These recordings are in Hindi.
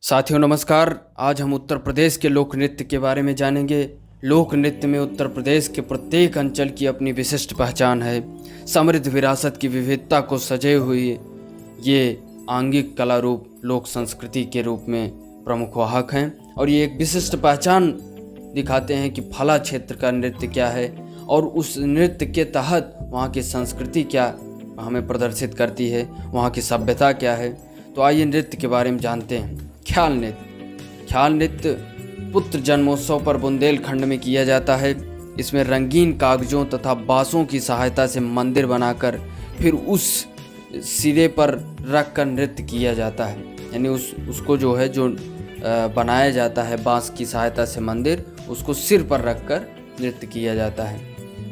साथियों नमस्कार। आज हम उत्तर प्रदेश के लोक नृत्य के बारे में जानेंगे। लोक नृत्य में उत्तर प्रदेश के प्रत्येक अंचल की अपनी विशिष्ट पहचान है। समृद्ध विरासत की विविधता को सजे हुए ये आंगिक कला रूप लोक संस्कृति के रूप में प्रमुख वाहक हैं और ये एक विशिष्ट पहचान दिखाते हैं कि फला क्षेत्र का नृत्य क्या है और उस नृत्य के तहत वहाँ की संस्कृति क्या हमें प्रदर्शित करती है, वहाँ की सभ्यता क्या है। तो आइए नृत्य के बारे में जानते हैं। ख्याल नृत्य पुत्र जन्मोत्सव पर बुंदेलखंड में किया जाता है। इसमें रंगीन कागजों तथा बांसों की सहायता से मंदिर बनाकर फिर उस सिरे पर रख कर नृत्य किया जाता है। यानी उसको जो बनाया जाता है बांस की सहायता से मंदिर, उसको सिर पर रख कर नृत्य किया जाता है।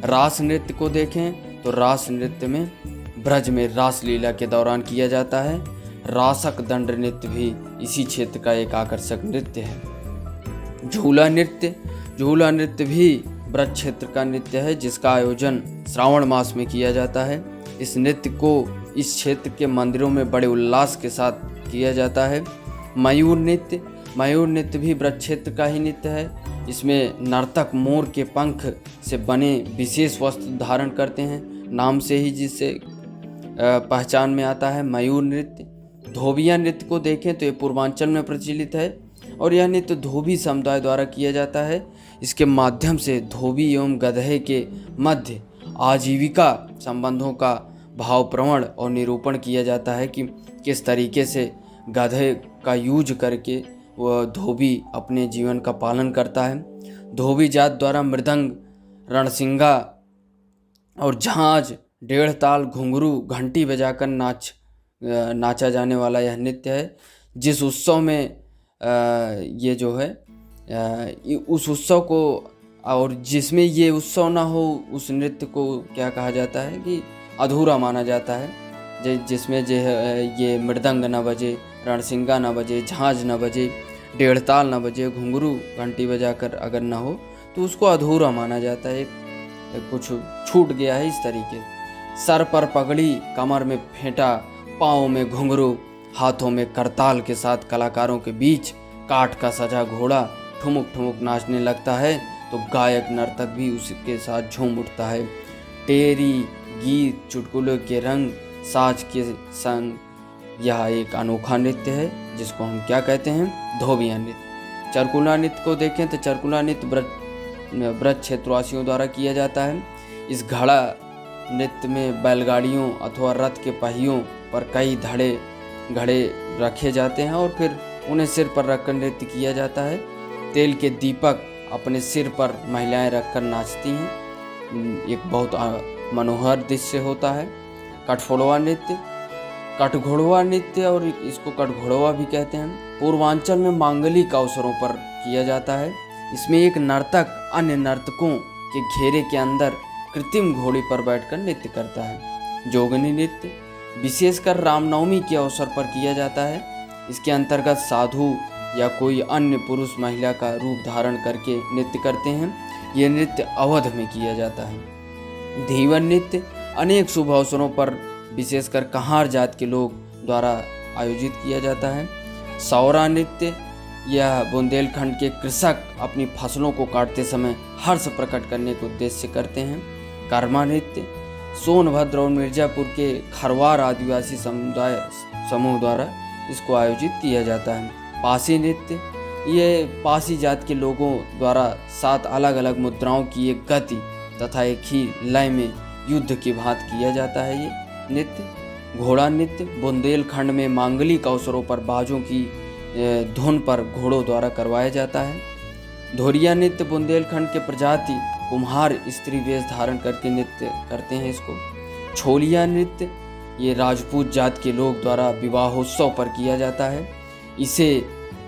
रास नृत्य को देखें तो रास नृत्य में ब्रज में रास लीला के दौरान किया जाता है। रासक दंड नृत्य भी इसी क्षेत्र का एक आकर्षक नृत्य है। झूला नृत्य भी ब्रज क्षेत्र का नृत्य है जिसका आयोजन श्रावण मास में किया जाता है। इस नृत्य को इस क्षेत्र के मंदिरों में बड़े उल्लास के साथ किया जाता है। मयूर नृत्य भी ब्रज क्षेत्र का ही नृत्य है। इसमें नर्तक मोर के पंख से बने विशेष वस्त्र धारण करते हैं, नाम से ही जिससे पहचान में आता है मयूर नृत्य। धोबिया नृत्य को देखें तो ये पूर्वांचल में प्रचलित है और यह नृत्य धोबी समुदाय द्वारा किया जाता है। इसके माध्यम से धोबी एवं गधे के मध्य आजीविका संबंधों का भाव प्रवण और निरूपण किया जाता है कि किस तरीके से गधे का यूज करके वह धोबी अपने जीवन का पालन करता है। धोबी जात द्वारा मृदंग, रणसिंगा और झांझ, डेढ़ ताल, घुंघरू, घंटी बजाकर नाचा जाने वाला यह नृत्य है। जिस उत्सव में उस उत्सव को और जिसमें ये उत्सव ना हो उस नृत्य को क्या कहा जाता है कि अधूरा माना जाता है। जिसमें ये मृदंग न बजे, रणसिंगा न बजे, झांझ न बजे, डेढ़ ताल न बजे, घुंघरू घंटी बजाकर अगर ना हो तो उसको अधूरा माना जाता है, कुछ छूट गया है इस तरीके से। सर पर पगड़ी, कमर में फेंटा, पाँव में घुंघरू, हाथों में करताल के साथ कलाकारों के बीच काठ का सजा घोड़ा ठुमुक ठुमुक नाचने लगता है तो गायक नर्तक भी उसके साथ झूम उठता है। टेरी, गीत, चुटकुलों के रंग, साज के संग यह एक अनोखा नृत्य है जिसको हम क्या कहते हैं, धोबिया नृत्य। चरकुला नृत्य को देखें तो चरकुला नृत्य ब्रज क्षेत्रवासियों द्वारा किया जाता है। इस घड़ा नृत्य में बैलगाड़ियों अथवा रथ के पहियों पर कई घड़े रखे जाते हैं और फिर उन्हें सिर पर रखकर नृत्य किया जाता है। तेल के दीपक अपने सिर पर महिलाएं रखकर नाचती हैं। एक बहुत मनोहर दृश्य होता है। कटघोड़वा नृत्य और इसको कटघोड़वा भी कहते हैं, पूर्वांचल में मांगलिक अवसरों पर किया जाता है। इसमें एक नर्तक अन्य नर्तकों के घेरे के अंदर कृत्रिम घोड़ी पर बैठकर नृत्य करता है। जोगनी नृत्य विशेषकर रामनवमी के अवसर पर किया जाता है। इसके अंतर्गत साधु या कोई अन्य पुरुष महिला का रूप धारण करके नृत्य करते हैं। यह नृत्य अवध में किया जाता है। धीवन नृत्य अनेक शुभ अवसरों पर विशेषकर कहार जात के लोग द्वारा आयोजित किया जाता है। सौरा नृत्य यह बुंदेलखंड के कृषक अपनी फसलों को काटते समय हर्ष प्रकट करने के उद्देश्य से करते हैं। कर्मा नृत्य सोनभद्र और मिर्जापुर के खरवार आदिवासी समुदाय समूह द्वारा इसको आयोजित किया जाता है। पासी नृत्य ये पासी जात के लोगों द्वारा 7 अलग अलग मुद्राओं की एक गति तथा एक ही लय में युद्ध की भांति किया जाता है। ये नृत्य घोड़ा नृत्य बुंदेलखंड में मांगलिक अवसरों पर बाजों की धुन पर घोड़ों द्वारा करवाया जाता है। धोरिया नृत्य बुंदेलखंड के प्रजाति कुम्हार स्त्री वेश धारण करके नृत्य करते हैं इसको। छोलिया नृत्य ये राजपूत जात के लोग द्वारा विवाहोत्सव पर किया जाता है। इसे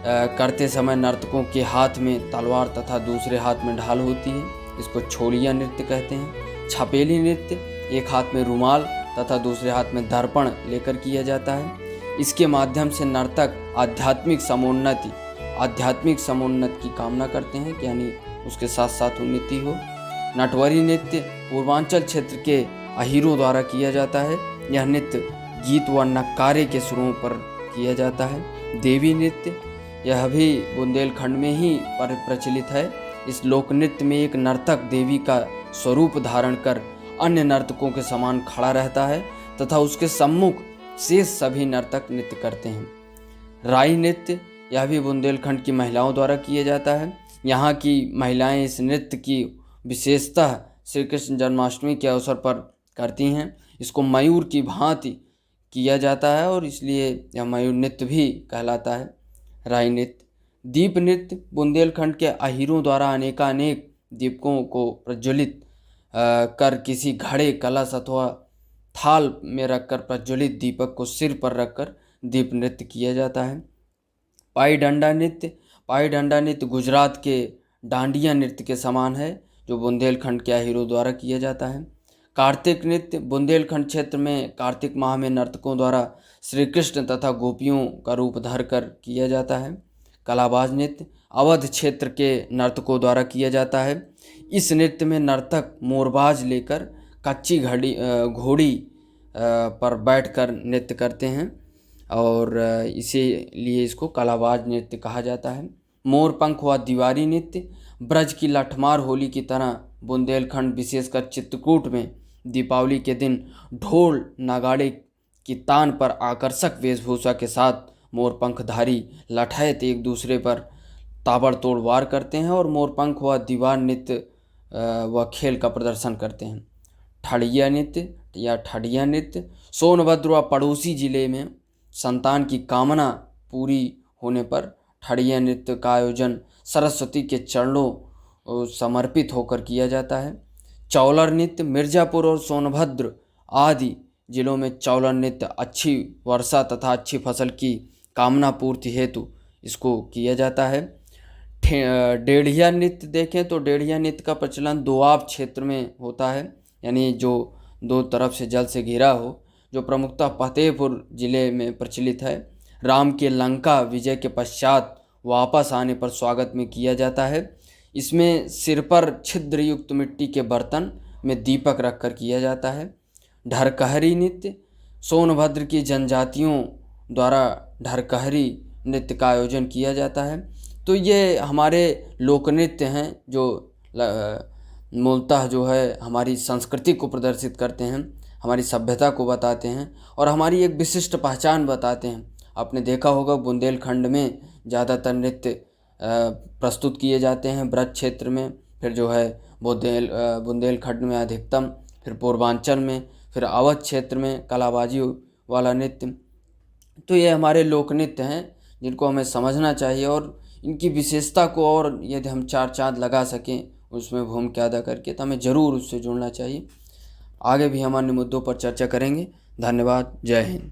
करते समय नर्तकों के हाथ में तलवार तथा दूसरे हाथ में ढाल होती है, इसको छोलिया नृत्य कहते हैं। छपेली नृत्य एक हाथ में रुमाल तथा दूसरे हाथ में दर्पण लेकर किया जाता है। इसके माध्यम से नर्तक आध्यात्मिक समुन्नति की कामना करते हैं कि यानी उसके साथ साथ उन्नति हो। नटवरी नृत्य पूर्वांचल क्षेत्र के अहीरों द्वारा किया जाता है। यह नृत्य गीत व नक्कारे के सुरों पर किया जाता है। देवी नृत्य यह भी बुंदेलखंड में ही प्रचलित है। इस लोक नृत्य में एक नर्तक देवी का स्वरूप धारण कर अन्य नर्तकों के समान खड़ा रहता है तथा उसके सम्मुख शेष सभी नर्तक नृत्य करते हैं। राई नृत्य, यह भी बुंदेलखंड की महिलाओं द्वारा किया जाता है। यहाँ की महिलाएं इस नृत्य की विशेषतः श्री कृष्ण जन्माष्टमी के अवसर पर करती हैं। इसको मयूर की भांति किया जाता है और इसलिए यह मयूर नृत्य भी कहलाता है। राई नृत्य। दीप नृत्य, बुंदेलखंड के अहीरों द्वारा अनेकानेक दीपकों को प्रज्वलित कर किसी घड़े, कलश अथवा थाल में रखकर प्रज्वलित दीपक को सिर पर रखकर दीप नृत्य किया जाता है। पाई डंडा नृत्य। पाई डंडा नृत्य गुजरात के डांडिया नृत्य के समान है, जो बुंदेलखंड के अहीरों द्वारा किया जाता है। कार्तिक नृत्य, बुंदेलखंड क्षेत्र में कार्तिक माह में नर्तकों द्वारा श्री कृष्ण तथा गोपियों का रूप धरकर किया जाता है। कलाबाज नृत्य, अवध क्षेत्र के नर्तकों द्वारा किया जाता है। इस नृत्य में नर्तक मोरबाज लेकर कच्ची घोड़ी पर बैठकर नृत्य करते हैं और इसीलिए इसको कलाबाज नृत्य कहा जाता है। मोर पंख व दीवारी नृत्य, ब्रज की लठमार होली की तरह बुंदेलखंड विशेषकर चित्रकूट में दीपावली के दिन ढोल नगाड़े की तान पर आकर्षक वेशभूषा के साथ मोरपंखधारी लठैत एक दूसरे पर ताबड़तोड़ वार करते हैं और मोरपंख व दीवार नृत्य व खेल का प्रदर्शन करते हैं। ठड़िया नृत्य या ठड़िया नृत्य, सोनभद्र व पड़ोसी जिले में संतान की कामना पूरी होने पर ठड़िया नृत्य का आयोजन सरस्वती के चरणों समर्पित होकर किया जाता है। चौलर नृत्य, मिर्ज़ापुर और सोनभद्र आदि जिलों में चौलर नृत्य अच्छी वर्षा तथा अच्छी फसल की कामना पूर्ति हेतु इसको किया जाता है। डेढ़िया नृत्य देखें तो डेढ़िया नृत्य का प्रचलन दोआब क्षेत्र में होता है, यानी जो दो तरफ से जल से घिरा हो, जो प्रमुखतः फतेहपुर जिले में प्रचलित है। राम के लंका विजय के पश्चात वापस आने पर स्वागत में किया जाता है। इसमें सिर पर छिद्र युक्त मिट्टी के बर्तन में दीपक रखकर किया जाता है। ढरकहरी नृत्य, सोनभद्र की जनजातियों द्वारा ढरकहरी नृत्य का आयोजन किया जाता है। तो ये हमारे लोक नृत्य हैं जो मूलतः जो है हमारी संस्कृति को प्रदर्शित करते हैं, हमारी सभ्यता को बताते हैं और हमारी एक विशिष्ट पहचान बताते हैं। आपने देखा होगा बुंदेलखंड में ज़्यादातर नृत्य प्रस्तुत किए जाते हैं ब्रज क्षेत्र में, फिर जो है बुंदेलखंड में अधिकतम, फिर पूर्वांचल में, फिर अवध क्षेत्र में कलाबाजी वाला नृत्य। तो ये हमारे लोक नृत्य हैं जिनको हमें समझना चाहिए और इनकी विशेषता को और यदि हम चार चांद लगा सकें उसमें भूमिका अदा करके, तो हमें ज़रूर उससे जुड़ना चाहिए। आगे भी हम अन्य मुद्दों पर चर्चा करेंगे। धन्यवाद। जय हिंद।